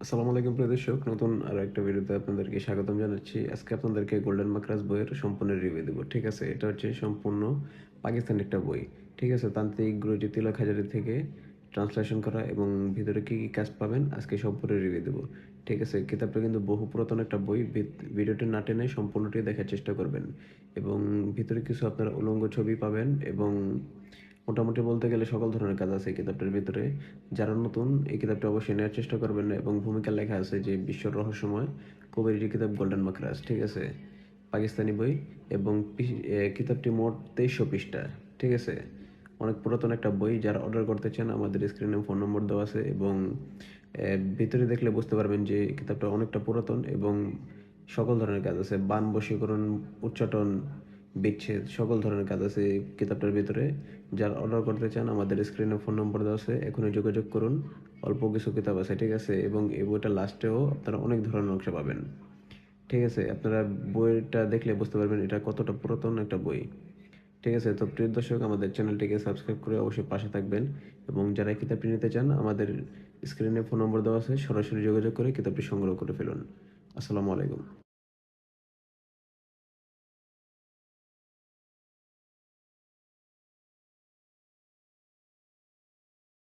আসসালামু আলাইকুম প্রিয় দর্শক, নতুন আরো একটা ভিডিওতে আপনাদেরকে স্বাগতম জানাচ্ছি। আজকে আপনাদেরকে গোল্ডেন মাকড়াস বইয়ের সম্পূর্ণ রিভিউ দেব। ঠিক আছে, এটা হচ্ছে সম্পূর্ণ পাকিস্তানি একটা বই। ঠিক আছে, তান্ত্রিক গুরুজি তিলক হাজারি থেকে ট্রান্সলেশন করা এবং ভিতরে কি কি কাজ পাবেন আজকে সম্পূর্ণ রিভিউ দেব। ঠিক আছে, কিতাবটা কিন্তু বহু পুরাতন একটা বই। ভিডিওটি না টেনে সম্পূর্ণটি দেখার চেষ্টা করবেন এবং ভিতরে কিছু আপনারা উলঙ্গ ছবি পাবেন এবং মোটামুটি বলতে গেলে সকল ধরনের কাজ আছে এই কিতাবটার ভিতরে। যারা নতুন এই কিতাবটা অবশ্যই নেওয়ার চেষ্টা করবেন এবং ভূমিকা লেখা আছে যে বিশ্বর রহস্যময় কবির কিতাব গোল্ডেন মাকড়াস। ঠিক আছে, পাকিস্তানি বই এবং কিতাবটি মোট 2300 পৃষ্ঠা। ঠিক আছে, অনেক পুরাতন একটা বই। যারা অর্ডার করতে চান আমাদের স্ক্রিনে ফোন নম্বর দেওয়া আছে এবং ভিতরে দেখলে বুঝতে পারবেন যে কিতাবটা অনেকটা পুরাতন এবং সকল ধরনের কাজ আছে। বান বশীকরণ, উচ্চাটন, বিচ্ছেদ, সকল ধরনের কাজ আছে এই কিতাবটার ভিতরে। যারা অর্ডার করতে চান আমাদের স্ক্রিনে ফোন নম্বর দেওয়া আছে, এখনই যোগাযোগ করুন। অল্প কিছু কিতাব আছে। ঠিক আছে, এবং এই বইটা লাস্টেও আপনারা অনেক ধরনের নকশা পাবেন। ঠিক আছে, আপনারা বইটা দেখলে বুঝতে পারবেন এটা কতটা পুরাতন একটা বই। ঠিক আছে, তো প্রিয় দর্শক, আমাদের চ্যানেলটিকে সাবস্ক্রাইব করে অবশ্যই পাশে থাকবেন এবং যারা এই কিতাবটি নিতে চান আমাদের স্ক্রিনে ফোন নম্বর দেওয়া আছে, সরাসরি যোগাযোগ করে কিতাবটি সংগ্রহ করে ফেলুন। আসসালামু আলাইকুম।